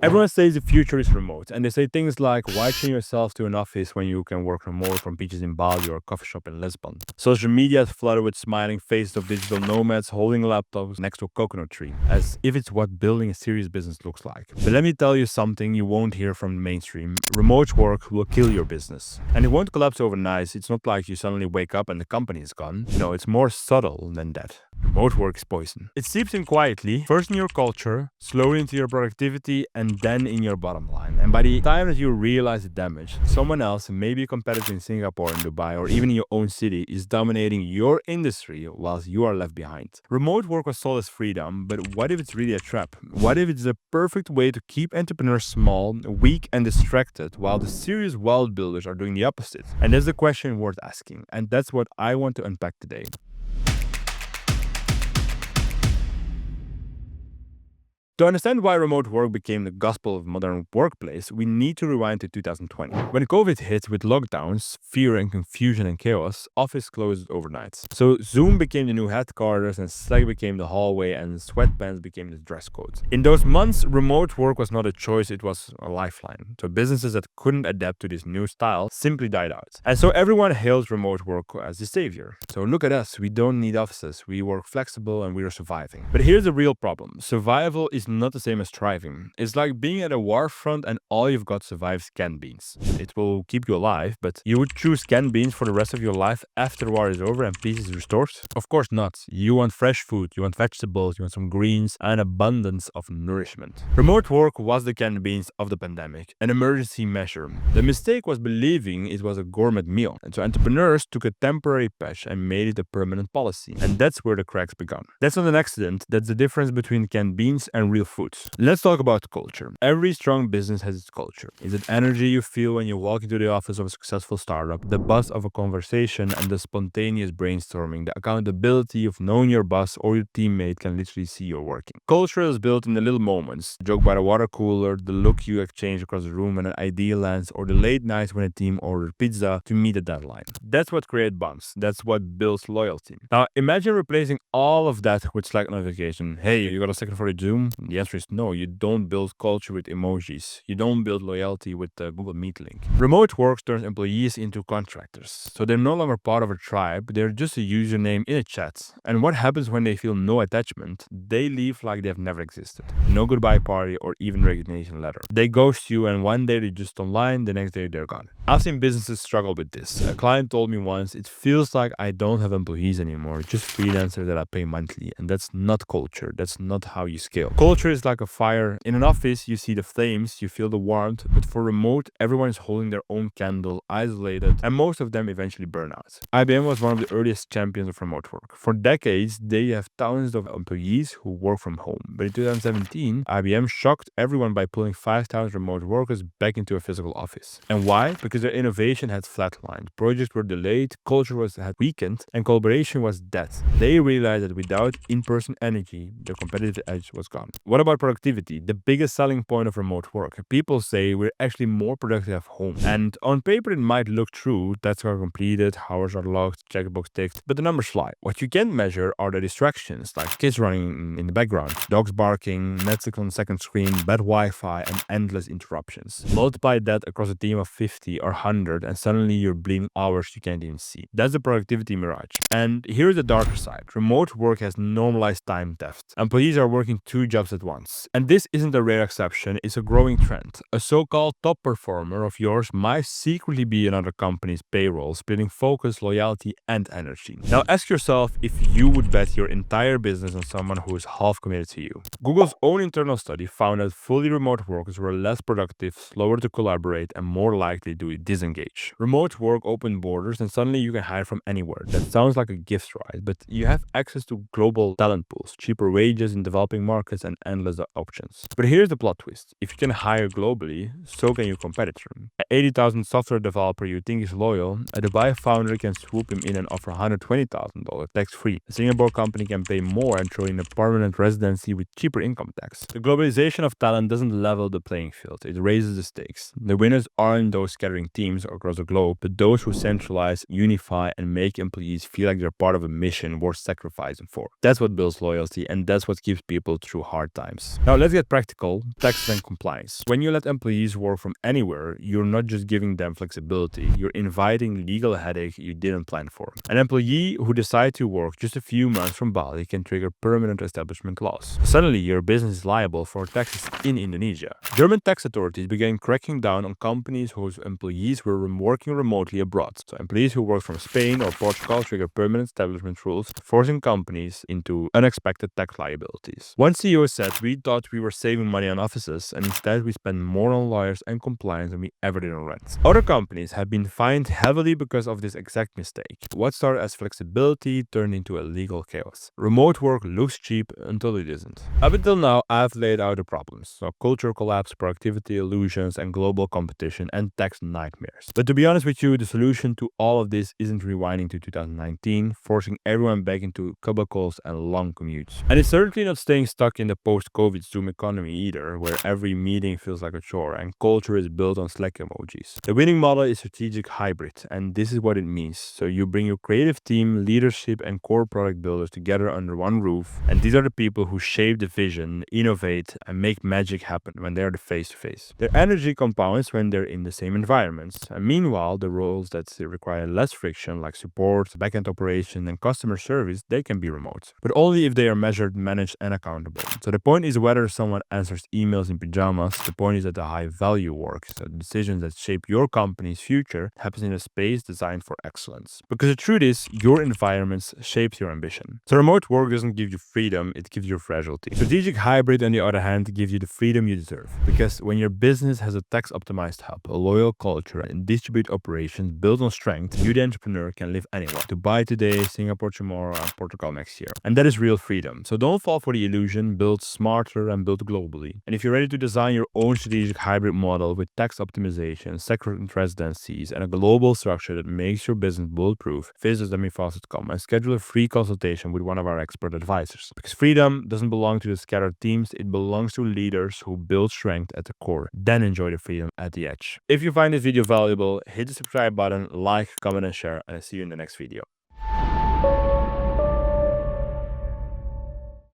Everyone says the future is remote, and they say things like, why chain yourself to an office when you can work remote from beaches in Bali or a coffee shop in Lisbon? Social media is flooded with smiling faces of digital nomads holding laptops next to a coconut tree, as if it's what building a serious business looks like. But let me tell you something you won't hear from the mainstream. Remote work will kill your business. And it won't collapse overnight. It's not like you suddenly wake up and the company is gone. No, it's more subtle than that. Remote work is poison. It seeps in quietly, first in your culture, slowly into your productivity, and then in your bottom line. And by the time that you realize the damage, someone else, maybe a competitor in Singapore, in Dubai, or even in your own city, is dominating your industry whilst you are left behind. Remote work was sold as freedom, but what if it's really a trap? What if it's the perfect way to keep entrepreneurs small, weak, and distracted, while the serious world builders are doing the opposite? And that's the question worth asking, and that's what I want to unpack today. To understand why remote work became the gospel of modern workplace, we need to rewind to 2020. When COVID hit with lockdowns, fear and confusion and chaos, office closed overnight. So Zoom became the new headquarters and Slack became the hallway and sweatpants became the dress code. In those months, remote work was not a choice, it was a lifeline. So businesses that couldn't adapt to this new style simply died out. And so everyone hailed remote work as the savior. So look at us, we don't need offices, we work flexible and we are surviving. But here's the real problem. Survival is not the same as thriving. It's like being at a war front and all you've got survives canned beans. It will keep you alive, but you would choose canned beans for the rest of your life after the war is over and peace is restored? Of course not. You want fresh food, you want vegetables, you want some greens, and abundance of nourishment. Remote work was the canned beans of the pandemic, an emergency measure. The mistake was believing it was a gourmet meal, and so entrepreneurs took a temporary patch and made it a permanent policy. And that's where the cracks began. That's not an accident, that's the difference between canned beans and real food. Let's talk about culture. Every strong business has its culture. Is it energy you feel when you walk into the office of a successful startup, the buzz of a conversation, and the spontaneous brainstorming, the accountability of knowing your boss or your teammate can literally see you're working? Culture is built in the little moments, the joke by the water cooler, the look you exchange across the room when an idea lands, or the late nights when a team orders pizza to meet a deadline. That's what creates bonds. That's what builds loyalty. Now, imagine replacing all of that with Slack notification. Hey, you got a second for the Zoom? The answer is no. You don't build culture with emojis. You don't build loyalty with the Google Meet link. Remote work turns employees into contractors. So they're no longer part of a tribe. They're just a username in a chat. And what happens when they feel no attachment? They leave like they've never existed. No goodbye party or even resignation letter. They ghost you and one day they're just online, the next day they're gone. I've seen businesses struggle with this. A client told me once, it feels like I don't have employees anymore, just freelancers that I pay monthly. And that's not culture. That's not how you scale. Culture is like a fire. In an office, you see the flames, you feel the warmth, but for remote, everyone is holding their own candle, isolated, and most of them eventually burn out. IBM was one of the earliest champions of remote work. For decades, they have thousands of employees who work from home. But in 2017, IBM shocked everyone by pulling 5,000 remote workers back into a physical office. And why? Because their innovation had flatlined, projects were delayed, culture had weakened, and collaboration was dead. They realized that without in-person energy, their competitive edge was gone. What about productivity? The biggest selling point of remote work. People say we're actually more productive at home. And on paper, it might look true. Tasks are completed, hours are logged, checkbox ticked, but the numbers fly. What you can measure are the distractions, like kids running in the background, dogs barking, Netflix on the second screen, bad Wi-Fi, and endless interruptions. Multiply that across a team of 50 or 100, and suddenly you're bleeding hours you can't even see. That's the productivity mirage. And here's the darker side. Remote work has normalized time theft. Employees are working 2 jobs at once. And this isn't a rare exception, it's a growing trend. A so-called top performer of yours might secretly be another company's payroll, splitting focus, loyalty, and energy. Now ask yourself if you would bet your entire business on someone who is half committed to you. Google's own internal study found that fully remote workers were less productive, slower to collaborate, and more likely to disengage. Remote work opened borders and suddenly you can hire from anywhere. That sounds like a gift, right? But you have access to global talent pools, cheaper wages in developing markets, and endless options. But here's the plot twist. If you can hire globally, so can your competitor. An 80,000 software developer you think is loyal, a Dubai founder can swoop him in and offer $120,000 tax-free. A Singapore company can pay more and throw in a permanent residency with cheaper income tax. The globalization of talent doesn't level the playing field, it raises the stakes. The winners aren't those scattering collaborating teams across the globe, but those who centralize, unify, and make employees feel like they're part of a mission worth sacrificing for. That's what builds loyalty, and that's what keeps people through hard times. Now let's get practical: taxes and compliance. When you let employees work from anywhere, you're not just giving them flexibility, you're inviting legal headache you didn't plan for. An employee who decides to work just a few months from Bali can trigger permanent establishment laws. Suddenly, your business is liable for taxes in Indonesia. German tax authorities began cracking down on companies whose employees were working remotely abroad. So employees who worked from Spain or Portugal trigger permanent establishment rules, forcing companies into unexpected tax liabilities. One CEO said, "We thought we were saving money on offices, and instead we spend more on lawyers and compliance than we ever did on rent." Other companies have been fined heavily because of this exact mistake. What started as flexibility turned into a legal chaos. Remote work looks cheap until it isn't. Up until now, I've laid out the problems. So culture collapse, productivity illusions, and global competition, and tax nightmares. But to be honest with you, the solution to all of this isn't rewinding to 2019, forcing everyone back into cubicles and long commutes. And it's certainly not staying stuck in the post-COVID Zoom economy either, where every meeting feels like a chore and culture is built on Slack emojis. The winning model is strategic hybrid, and this is what it means. So you bring your creative team, leadership, and core product builders together under one roof, and these are the people who shape the vision, innovate, and make magic happen when they're the face-to-face. Their energy compounds when they're in the same environments, and meanwhile, the roles that require less friction, like support, backend operation, and customer service, they can be remote. But only if they are measured, managed, and accountable. So the point is whether someone answers emails in pajamas, the point is that the high-value work, so the decisions that shape your company's future, happens in a space designed for excellence. Because the truth is, your environments shapes your ambition. So remote work doesn't give you freedom, it gives you fragility. Strategic hybrid, on the other hand, gives you the freedom you deserve. Because when your business has a tax-optimized hub, a loyal culture, and distributed operations built on strength, you, the entrepreneur, can live anywhere. Dubai today, Singapore tomorrow, and Portugal next year. And that is real freedom. So don't fall for the illusion, build smarter and build globally. And if you're ready to design your own strategic hybrid model with tax optimization, second residencies, and a global structure that makes your business bulletproof, visit Emifast.com and schedule a free consultation with one of our expert advisors. Because freedom doesn't belong to the scattered teams, it belongs to leaders who build strength at the core, then enjoy the freedom at the edge. If you find this video valuable, hit the subscribe button, like, comment, and share, and I'll see you in the next video.